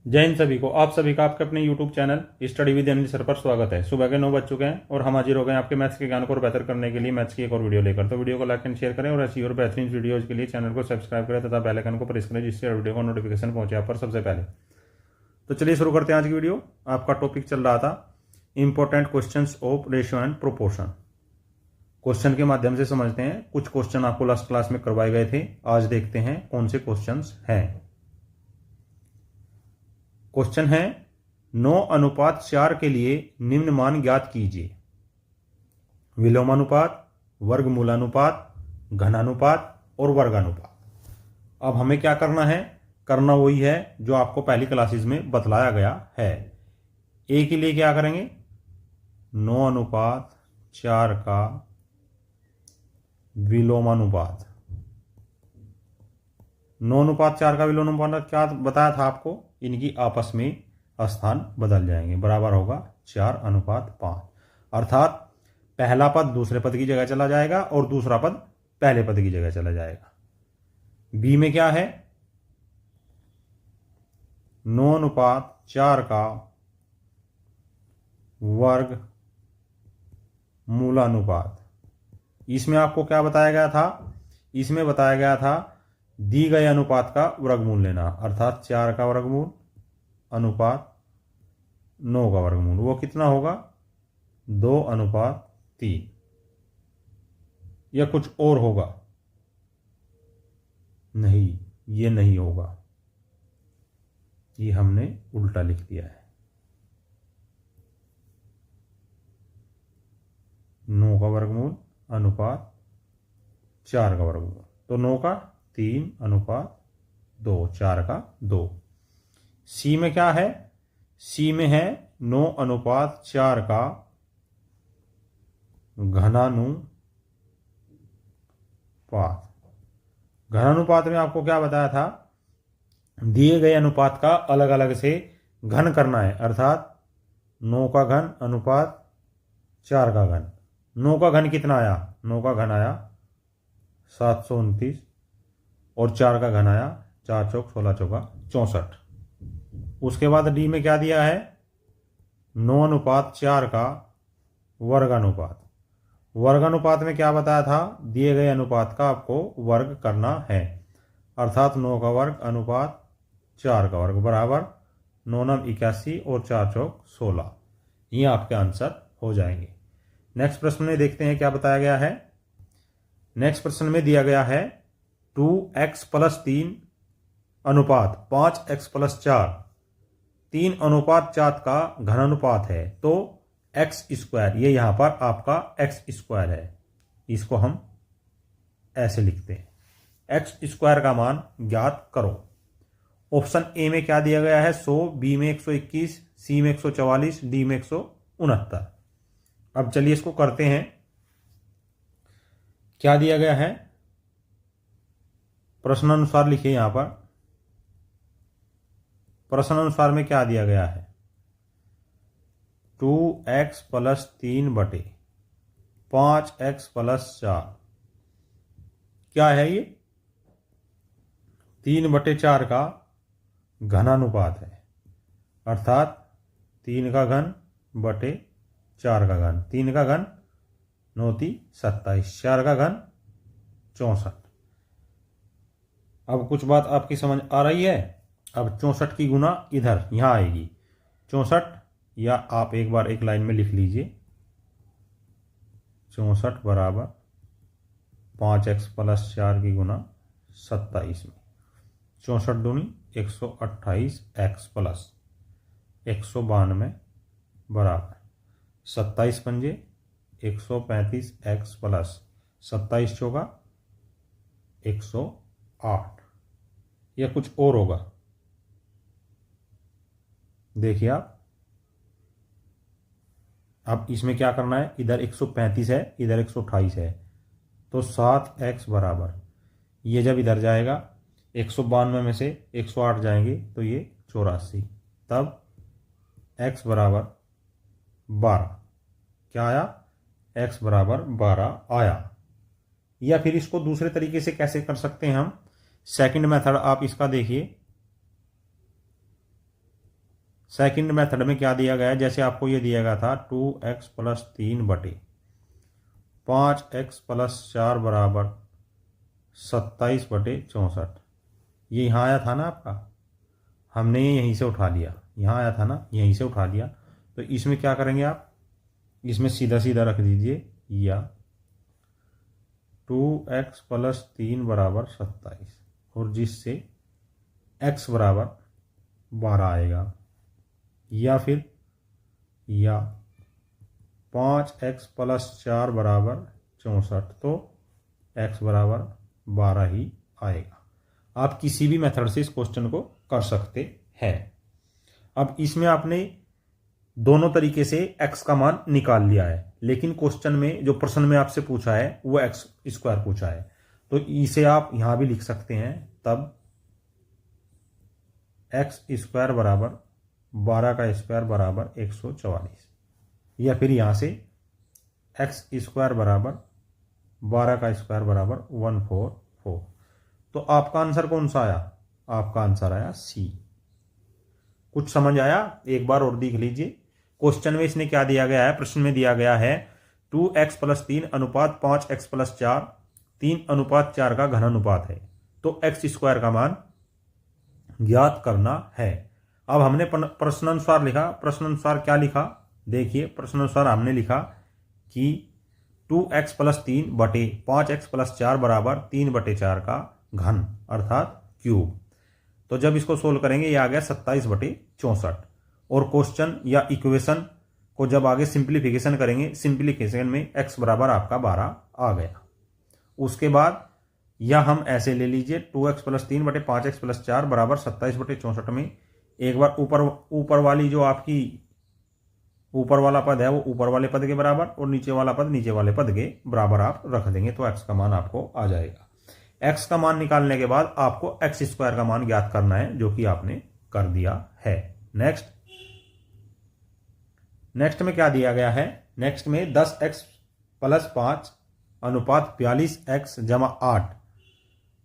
जय हिंद सभी को। आप सभी का आपके अपने YouTube channel study with Anil sir पर स्वागत है। सुबह के 9 बज चुके हैं और हम हाजिर हो गए आपके मैथ्स के ज्ञान को और बेहतर करने के लिए मैथ्स की एक और वीडियो लेकर। तो वीडियो को लाइक एंड शेयर करें और ऐसी और बेहतरीन वीडियोज के लिए चैनल को सब्सक्राइब करें तथा बेल आइकन को प्रेस करें जिससे वीडियो को नोटिफिकेशन पहुंचे आप पर सबसे पहले। तो चलिए शुरू करते हैं आज की वीडियो। आपका टॉपिक चल रहा था important question of ratio and proportion. Question के माध्यम से समझते हैं। कुछ क्वेश्चन आपको लास्ट क्लास में करवाए गए थे, आज देखते हैं कौन से क्वेश्चन हैं। क्वेश्चन है 9:4 के लिए निम्न मान ज्ञात कीजिए। विलोमानुपात, वर्गमूलानुपात, घनानुपात और वर्गानुपात। अब हमें क्या करना है? करना वही है जो आपको पहली क्लासेस में बतलाया गया है। ए के लिए क्या करेंगे? 9:4 का विलोमानुपात। 9:4 का विलोमानुपात क्या बताया था आपको? इनकी आपस में स्थान बदल जाएंगे, बराबर होगा 4:5। अर्थात पहला पद दूसरे पद की जगह चला जाएगा और दूसरा पद पहले पद की जगह चला जाएगा। बी में क्या है? 9:4 का वर्ग मूलानुपात। इसमें आपको क्या बताया गया था? इसमें बताया गया था दी गए अनुपात का वर्गमूल लेना, अर्थात 4 का वर्गमूल अनुपात 9 का वर्गमूल। वो कितना होगा? 2:3। या कुछ और होगा? नहीं, ये नहीं होगा, ये हमने उल्टा लिख दिया है। 9 का वर्गमूल अनुपात 4 का वर्गमूल, तो 9 का 3:2, 4 का 2। सी में क्या है? सी में है 9:4 का घनानुपात। घनानुपात में आपको क्या बताया था? दिए गए अनुपात का अलग अलग से घन करना है, अर्थात 9 का घन अनुपात 4 का घन। 9 का घन कितना आया? 9 का घन आया 729 और 4 का घन आया 4 चौक 16 चौका 64। उसके बाद डी में क्या दिया है? 9:4 का वर्गानुपात। वर्गानुपात में क्या बताया था? दिए गए अनुपात का आपको वर्ग करना है, अर्थात 9 का वर्ग अनुपात 4 का वर्ग बराबर 9×9 81 और 4 चौक 16। ये आपके आंसर हो जाएंगे। नेक्स्ट प्रश्न में देखते हैं क्या बताया गया है। नेक्स्ट प्रश्न में दिया गया है 2x+3 अनुपात 5x+4 3:4 का घनानुपात है, तो x², ये यहां पर आपका x² है, इसको हम ऐसे लिखते हैं। x² का मान ज्ञात करो। ऑप्शन ए में क्या दिया गया है? 100, बी में 121, सी में 144, डी में 169। अब चलिए इसको करते हैं। क्या दिया गया है? प्रश्नानुसार लिखिए। यहां पर प्रश्नानुसार में क्या दिया गया है? 2x+3 बटे 5x+4। क्या है ये? 3/4 का घनानुपात है, अर्थात 3 का घन बटे 4 का घन। 3 का घन 9×3 = 27, 4 का घन 64। अब कुछ बात आपकी समझ आ रही है? अब 64 की गुना इधर यहां आएगी 64, या आप एक बार एक लाइन में लिख लीजिए 64 बराबर 5x+4 की गुना 27 में 64 दूनी 128x प्लस 192 बराबर 27 पंजे 135x प्लस 27 चौका 108। या कुछ और होगा? देखिए आप, अब इसमें क्या करना है? इधर 135 है, इधर 128 है, तो 7x बराबर, ये जब इधर जाएगा 192 में से 108 जाएंगे तो ये 84, तब x बराबर 12। क्या आया? x बराबर 12 आया। या फिर इसको दूसरे तरीके से कैसे कर सकते हैं हम? सेकंड मेथड आप इसका देखिए। सेकंड मेथड में क्या दिया गया है, जैसे आपको ये दिया गया था 2x प्लस 3 बटे 5x प्लस 4 बराबर 27 बटे 64। ये यहाँ आया था ना आपका, हमने ये यहीं से उठा लिया, यहाँ आया था ना, यहीं से उठा लिया। तो इसमें क्या करेंगे आप, इसमें सीधा सीधा रख दीजिए, या 2x प्लस 3 बराबर 27, और जिससे x बराबर 12 आएगा, या फिर या 5x प्लस 4 बराबर 64, तो x बराबर 12 ही आएगा। आप किसी भी मेथड से इस क्वेश्चन को कर सकते हैं। अब इसमें आपने दोनों तरीके से x का मान निकाल लिया है, लेकिन क्वेश्चन में जो प्रश्न में आपसे पूछा है वो x स्क्वायर पूछा है, तो इसे आप यहां भी लिख सकते हैं। तब x स्क्वायर बराबर 12 का स्क्वायर बराबर 144, या फिर यहां से x स्क्वायर बराबर 12 का स्क्वायर बराबर 144। तो आपका आंसर कौन सा आया, आपका आंसर आया सी। कुछ समझ आया, एक बार और देख लीजिए। क्वेश्चन में इसने क्या दिया गया है, प्रश्न में दिया गया है 2x प्लस 3 अनुपात 5x प्लस 4, 3 अनुपात 4 का घन अनुपात है, तो x स्क्वायर का मान ज्ञात करना है। अब हमने प्रश्नानुसार लिखा, प्रश्नानुसार क्या लिखा, देखिए प्रश्नानुसार हमने लिखा कि 2x प्लस 3 बटे 5x प्लस 4 बराबर 3 बटे 4 का घन अर्थात क्यूब। तो जब इसको सोल्व करेंगे ये आ गया 27 बटे 64, और क्वेश्चन या इक्वेशन को जब आगे सिंप्लीफिकेशन करेंगे, सिंप्लीफिकेशन में x बराबर आपका 12 आ गया। उसके बाद या हम ऐसे ले लीजिए 2x प्लस 3 बटे 5x प्लस 4 बराबर 27 बटे 64 में एक बार ऊपर वाली जो आपकी ऊपर वाला पद है वो ऊपर वाले पद के बराबर, और नीचे वाला पद नीचे वाले पद के बराबर आप रख देंगे, तो x का मान आपको आ जाएगा। x का मान निकालने के बाद आपको x स्क्वायर का मान ज्ञात करना है, जो कि आपने कर दिया है। नेक्स्ट में क्या दिया गया है, नेक्स्ट में 10x प्लस 5 अनुपात 42x जमा 8,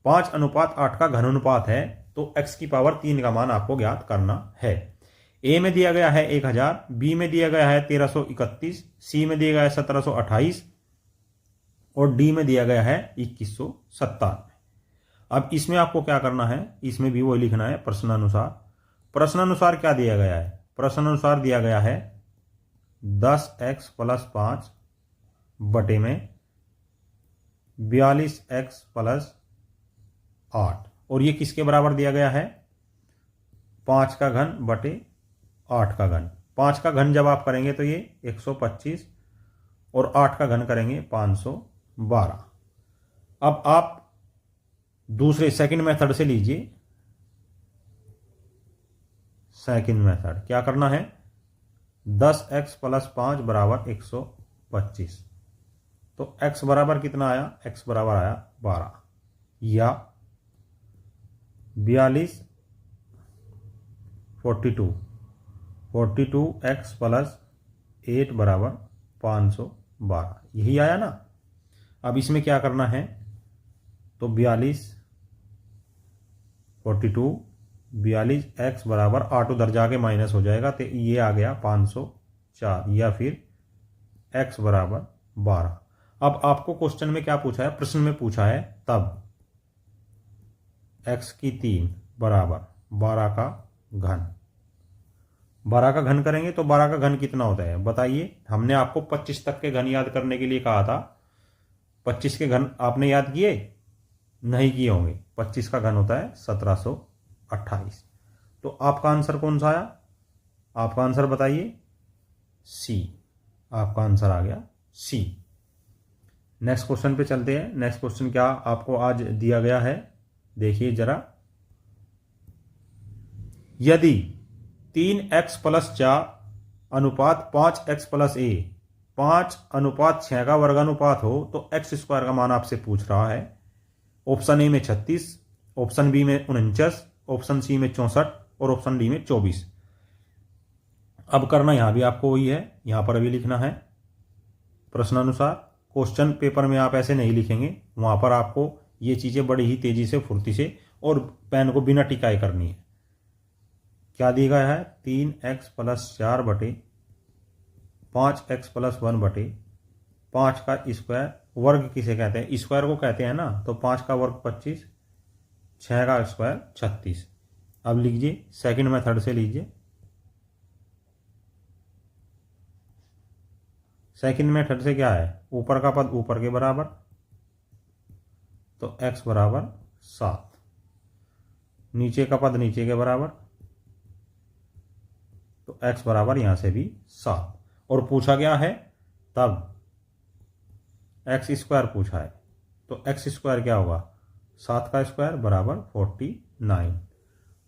5 अनुपात 8 का घन अनुपात है, तो x की पावर 3 का मान आपको ज्ञात करना है। ए में दिया गया है 1000, बी में दिया गया है 1331, सी में दिया गया है 1728, और डी में दिया गया है 2197। अब इसमें आपको क्या करना है, इसमें भी वही लिखना है प्रश्नानुसार। प्रश्नानुसार क्या दिया गया है, प्रश्नानुसार दिया गया है 10x प्लस 5 बटे में 42x प्लस 8, और ये किसके बराबर दिया गया है, 5 का घन बटे 8 का घन। 5 का घन जब आप करेंगे तो ये 125, और 8 का घन करेंगे 512। अब आप दूसरे सेकंड मेथड से लीजिए। सेकंड मेथड क्या करना है, 10x प्लस 5 बराबर 125, तो x बराबर कितना आया, x बराबर आया 12, या 42x प्लस 8 बराबर 512, यही आया ना। अब इसमें क्या करना है, तो 42x बराबर 8 उधर जाके माइनस हो जाएगा, तो ये आ गया 504, या फिर x बराबर 12। अब आपको क्वेश्चन में क्या पूछा है, प्रश्न में पूछा है तब x की 3 बराबर 12 का घन। 12 का घन करेंगे तो 12 का घन कितना होता है बताइए। हमने आपको 25 तक के घन याद करने के लिए कहा था, 25 के घन आपने याद किए, नहीं किए होंगे। 25 का घन होता है 1728। तो आपका आंसर कौन सा आया, आपका आंसर बताइए, सी। आपका आंसर आ गया सी। नेक्स्ट क्वेश्चन पे चलते हैं। नेक्स्ट क्वेश्चन क्या आपको आज दिया गया है, देखिए जरा। यदि 3x प्लस 4 अनुपात 5x प्लस a 5 अनुपात 6 का वर्गानुपात हो तो x स्क्वायर का मान आपसे पूछ रहा है। ऑप्शन ए में 36, ऑप्शन बी में 49, ऑप्शन सी में 64, और ऑप्शन डी में 24। अब करना यहां भी आपको वही है, यहां पर अभी लिखना है प्रश्नानुसार। क्वेश्चन पेपर में आप ऐसे नहीं लिखेंगे, वहां पर आपको ये चीजें बड़ी ही तेजी से, फुर्ती से और पेन को बिना टिकाए करनी है। क्या दी गया है 3x प्लस 4 बटे 5x प्लस 1 बटे 5 का स्क्वायर। वर्ग किसे कहते हैं? स्क्वायर को कहते हैं ना। तो 5 का वर्ग 25, 6 का स्क्वायर 36। अब लीजिए सेकंड मेथड से लीजिए। सेकंड मेथड से क्या है? ऊपर का पद ऊपर के बराबर, तो x बराबर 7, नीचे का पद नीचे के बराबर, तो x बराबर यहां से भी 7। और पूछा गया है तब एक्स स्क्वायर पूछा है, तो एक्स स्क्वायर क्या होगा? 7 का स्क्वायर बराबर 49।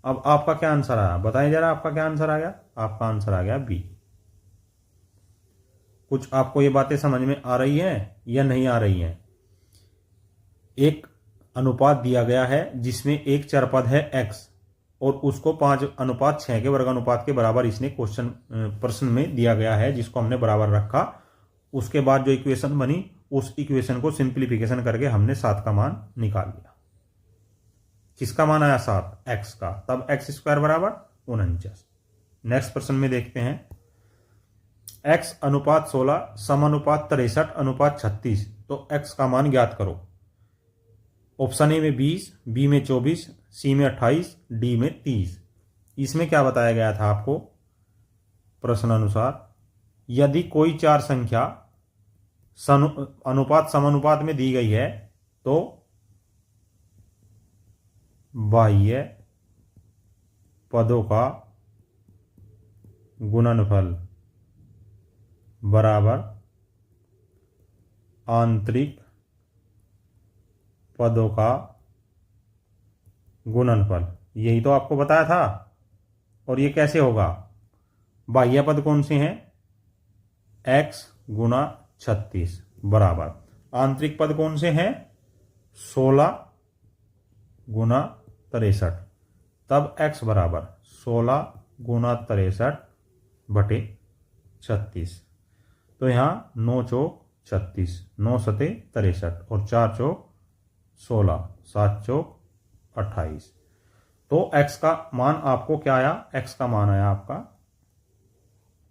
अब आपका क्या आंसर आया? बताइए जरा, आपका क्या आंसर आ गया? आपका आंसर आ गया बी। कुछ आपको ये बातें समझ में आ रही हैं या नहीं आ रही हैं? एक अनुपात दिया गया है जिसमें एक चर पद है x और उसको 5:6 के वर्ग अनुपात के बराबर इसने प्रश्न में दिया गया है, जिसको हमने बराबर रखा। उसके बाद जो इक्वेशन बनी उस इक्वेशन को सिंप्लीफिकेशन करके हमने 7 का मान निकाल लिया। किसका मान आया? 7, x का। तब x स्क्वायर बराबर 49। नेक्स्ट प्रश्न में देखते हैं। x अनुपात 16 समानुपात 63 अनुपात 36, तो x का मान ज्ञात करो। ऑप्शन ए में 20, बी में 24, सी में 28, डी में 30। इसमें क्या बताया गया था आपको? प्रश्न अनुसार यदि कोई चार संख्या अनुपात समानुपात में दी गई है तो बाह्य पदों का गुणनफल बराबर आंतरिक पदों का गुणनफल। यही तो आपको बताया था। और ये कैसे होगा? बाह्य पद कौन से हैं? x गुना 36 बराबर आंतरिक पद कौन से हैं? 16 गुना 63। तब x बराबर 16 गुना 63 बटे 36। तो यहां 9 चौक 36, 9 सते 63 और 4 चौक 16, 7 चौक 28। तो x का मान आपको क्या आया? x का मान आया आपका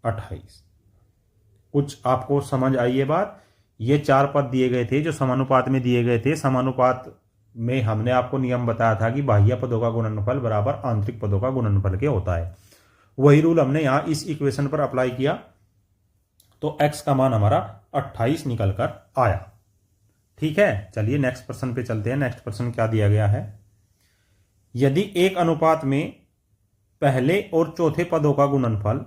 28। कुछ आपको समझ आई ये बात? ये चार पद दिए गए थे जो समानुपात में दिए गए थे। समानुपात में हमने आपको नियम बताया था कि बाह्य पदों का गुणनफल बराबर आंतरिक पदों का गुणनफल के होता है। वही रूल हमने यहां इस इक्वेशन पर अप्लाई किया, तो x का मान हमारा 28 निकल कर आया। ठीक है, चलिए नेक्स्ट प्रश्न पे चलते हैं। नेक्स्ट प्रश्न क्या दिया गया है? यदि एक अनुपात में पहले और चौथे पदों का गुणनफल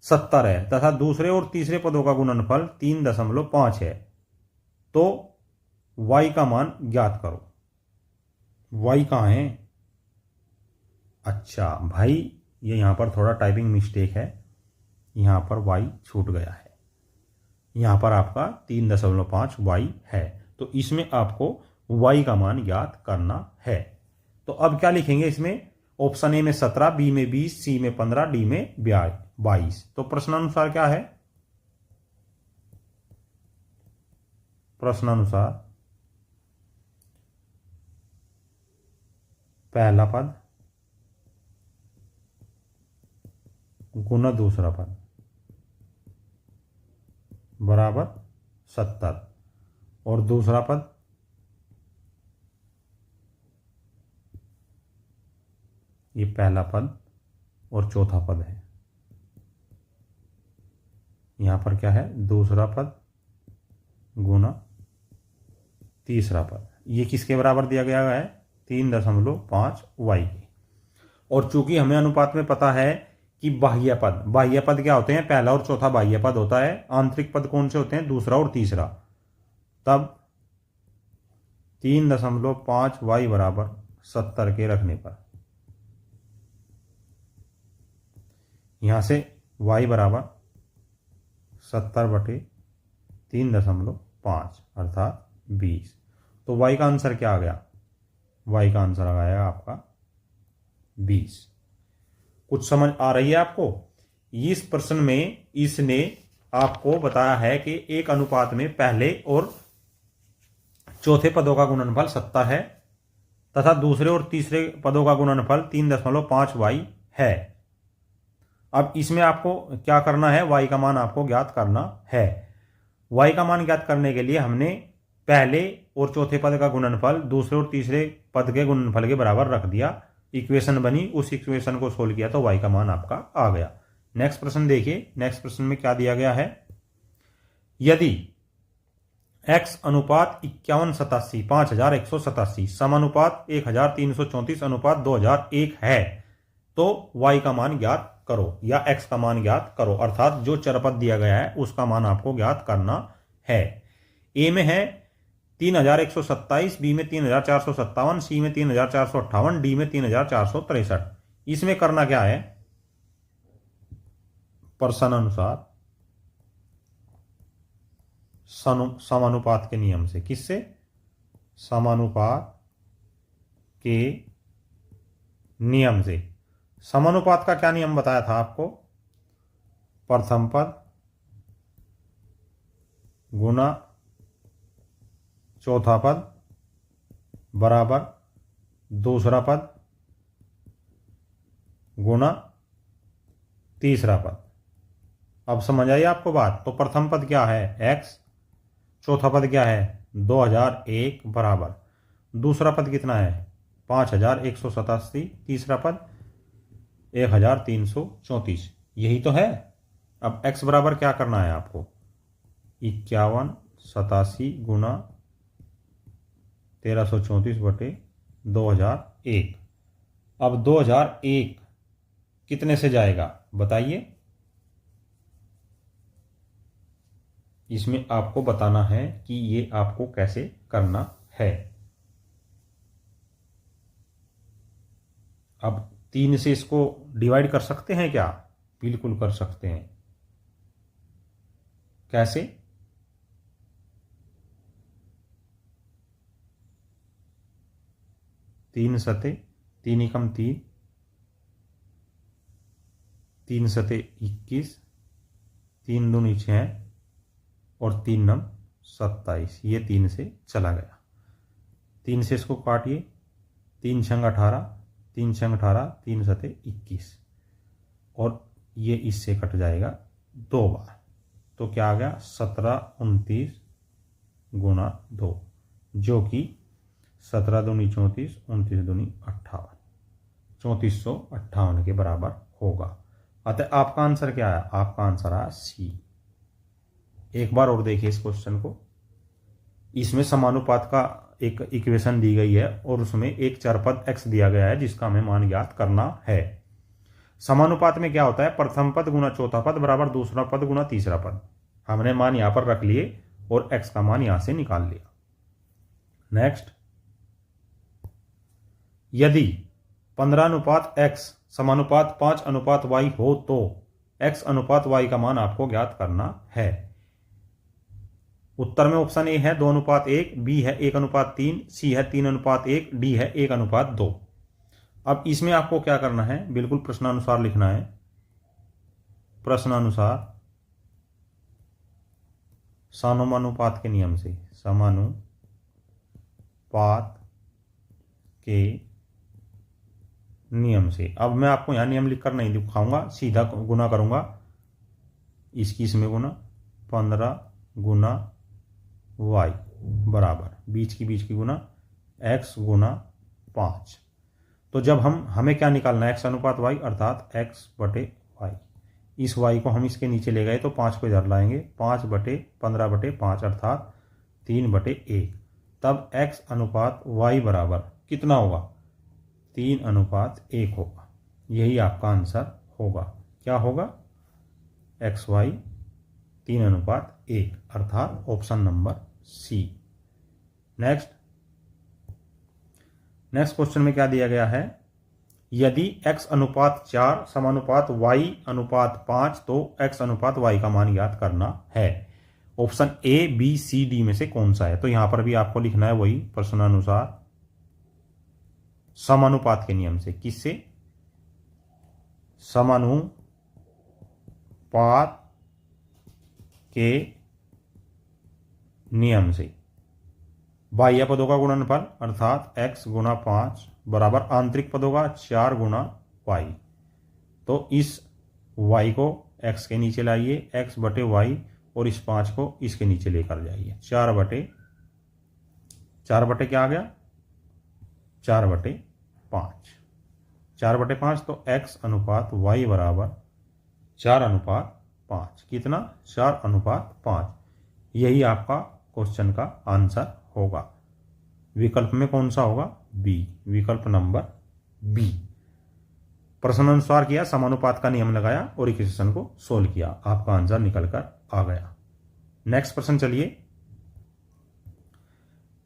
70 है तथा दूसरे और तीसरे पदों का गुणनफल 3.5 है, तो y का मान ज्ञात करो। y कहां है? अच्छा भाई, ये यहां पर थोड़ा टाइपिंग मिस्टेक है, यहां पर y छूट गया है। यहां पर आपका 3.5 y है, तो इसमें आपको y का मान ज्ञात करना है। तो अब क्या लिखेंगे इसमें? ऑप्शन ए में 17, बी में 20, सी में 15, डी में 22। तो प्रश्नानुसार क्या है? प्रश्नानुसार पहला पद गुना दूसरा पद बराबर 70 और दूसरा पद ये पहला पद और चौथा पद है। यहां पर क्या है? दूसरा पद गुना तीसरा पद। ये किसके बराबर दिया गया है? 3.5 y के। और चूंकि हमें अनुपात में पता है कि बाह्य पद क्या होते हैं? पहला और चौथा बाह्य पद होता है। आंतरिक पद कौन से होते हैं? दूसरा और तीसरा। तब 3.5 y बराबर 70 के रखने पर यहां से y बराबर 70 बटे 3.5 अर्थात 20। तो y का आंसर क्या आ गया? y का आंसर आ गया आपका 20। कुछ समझ आ रही है आपको? इस प्रश्न में इसने आपको बताया है कि एक अनुपात में पहले और चौथे पदों का गुणनफल 70 है तथा दूसरे और तीसरे पदों का गुणनफल 3.5 y है। अब इसमें आपको क्या करना है, y का मान आपको ज्ञात करना है। y का मान ज्ञात करने के लिए हमने पहले और चौथे पद का गुणनफल दूसरे और तीसरे पद के गुणनफल के बराबर रख दिया, इक्वेशन बनी, उस इक्वेशन को सोल्व किया तो y का मान आपका आ गया। नेक्स्ट प्रश्न देखिए, नेक्स्ट प्रश्न में क्या दिया गया है, यदि x अनुपात 5187 5187 समानुपात 1334 अनुपात 2001 है तो y का मान ज्ञात करो या x का मान ज्ञात करो, अर्थात जो चरपद दिया गया है उसका मान आपको ज्ञात करना है। ए में है 3127, बी में 3457, सी में 3458, डी में 3463। इसमें करना क्या है, प्रश्न अनुसार समानुपात के नियम से, किससे, समानुपात के नियम से। समानुपात का क्या नियम बताया था आपको, प्रथम पद गुना चौथा पद बराबर दूसरा पद गुना तीसरा पद। अब समझ आई आपको बात। तो प्रथम पद क्या है x, चौथा पद क्या है 2001 बराबर दूसरा पद कितना है 5187, तीसरा पद 1334, यही तो है। अब x बराबर क्या करना है आपको 5187 गुना 1334 बटे 2001। अब 2001 कितने से जाएगा बताइए, इसमें आपको बताना है कि ये आपको कैसे करना है। अब 3 से इसको डिवाइड कर सकते हैं क्या, बिल्कुल कर सकते हैं। कैसे, 3 सते 3 एकम 3, 3 सते 21, 3 दूनी 6 और 3 नम 27, ये 3 से चला गया। 3 से इसको काटिए, 3 छंग 18, 3 छंग 18, 3 सते 21 और ये इससे कट जाएगा 2 बार, तो क्या आ गया 1729 गुना 2, जो कि 17 दूनी 34, 29 दूनी 58, 3458 के बराबर होगा। अतः आपका आंसर क्या आया, आपका आंसर आया सी। एक बार और देखिए इस क्वेश्चन को, इसमें समानुपात का एक इक्वेशन दी गई है और उसमें एक चरपद x दिया गया है जिसका हमें मान ज्ञात करना है। समानुपात में क्या होता है, प्रथम पद गुना चौथा पद बराबर दूसरा पद गुना तीसरा पद। हमने मान यहां पर रख लिए और x का मान यहां से निकाल लिया। नेक्स्ट, यदि 15 अनुपात x समानुपात 5 अनुपात y हो तो x अनुपात y का मान आपको ज्ञात करना है। उत्तर में ऑप्शन ए है 2 अनुपात 1, बी है 1 अनुपात 3, सी है 3 अनुपात 1, डी है 1 अनुपात 2। अब इसमें आपको क्या करना है, बिल्कुल प्रश्नानुसार लिखना है। प्रश्नानुसार समानुपात के नियम से, समानुपात के नियम से। अब मैं आपको यहां नियम लिखकर नहीं दिखाऊंगा, सीधा गुना करूंगा, इसकी इसमें गुना 15 गुना y बराबर बीच की गुना x गुना 5। तो जब हमें क्या निकालना है, x अनुपात y अर्थात x बटे y। इस y को हम इसके नीचे ले गए तो 5 को इधर लाएंगे, 5 बटे 15 बटे 5 अर्थात 3 बटे 1। तब x अनुपात y बराबर कितना होगा 3 अनुपात 1 होगा। यही आपका आंसर होगा। क्या होगा, xy 3 अनुपात 1 अर्थात option number C. Next question में क्या दिया गया है, यदि x अनुपात 4 समानुपात y अनुपात 5 तो x अनुपात y का मान ज्ञात करना है। Option A B C D में से कौन सा है, तो यहां पर भी आपको लिखना है वही प्रश्नानुसार समानुपात के नियम से। किससे, समानुपात के नियम से। बाह्य पदों का गुणनफल अर्थात x गुना 5 बराबर आंतरिक पदों का 4 गुना y। तो इस y को x के नीचे लाइए, x बटे y, और इस 5 को इसके नीचे लेकर जाइए। 4 बटे क्या आ गया, 4/5। 4/5 तो x अनुपात y बराबर 4:5। कितना, 4:5। यही आपका क्वेश्चन का आंसर होगा। विकल्प में कौन सा होगा, बी, विकल्प नंबर बी। प्रश्नानुसार किया, समानुपात का नियम लगाया और इक्वेशन को सोल्व किया, आपका आंसर निकल कर आ गया। नेक्स्ट प्रश्न चलिए।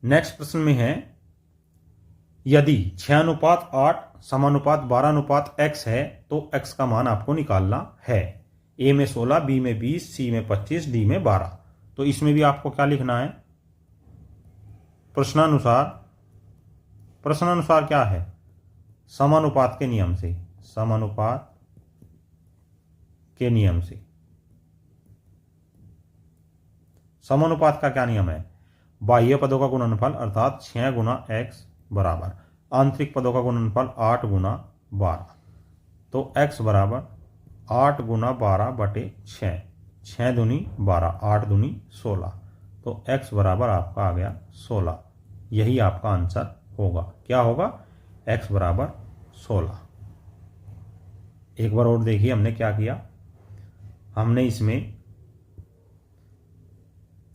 नेक्स्ट प्रश्न में है, यदि 6:8 समानुपात 12:x है तो x का मान आपको निकालना है। ए में 16, बी में 20, सी में 25, डी में 12। तो इसमें भी आपको क्या लिखना है, प्रश्नानुसार क्या है, समानुपात के नियम से, समानुपात के नियम से। समानुपात का क्या नियम है, बाह्य पदों का गुणनफल अर्थात 6 गुना x बराबर आंतरिक पदों का गुणनफल 8 गुना 12। तो x बराबर 8 गुना 12 बटे 6, 6 दूनी 12, 8 दूनी 16। तो x बराबर आपका आ गया 16। यही आपका आंसर होगा। क्या होगा, x बराबर 16। एक बार और देखिए हमने क्या किया। हमने इसमें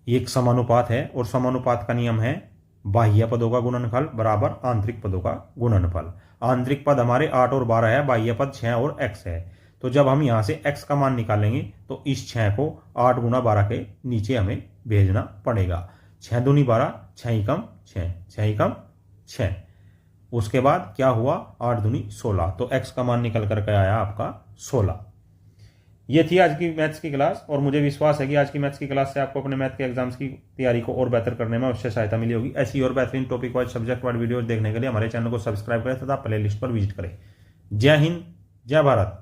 एक समानुपात है और समानुपात का नियम है बाह्य पदों का गुणनफल बराबर आंतरिक पदों का गुणनफल। आंतरिक पद हमारे 8 और 12 है, बाह्य पद 6 और x है। तो जब हम यहां से x का मान निकालेंगे तो इस 6 को 8 गुना 12 के नीचे हमें भेजना पड़ेगा। 6 दूनी 12, 6 ही कम 6, 6 ही कम 6। उसके बाद क्या हुआ, 8 दूनी 16। तो x का मान निकल करके आया आपका 16। ये थी आज की मैथ्स की क्लास, और मुझे विश्वास है कि आज की मैथ्स की क्लास से आपको अपने मैथ के एग्जाम्स की तैयारी को और बेहतर करने में अवश्य सहायता मिली होगी। ऐसी और बेहतरीन topic wise, subject wise videos देखने के लिए हमारे चैनल को सब्सक्राइब करें तथा प्ले लिस्ट पर विजिट करें। जय हिंद, जय भारत।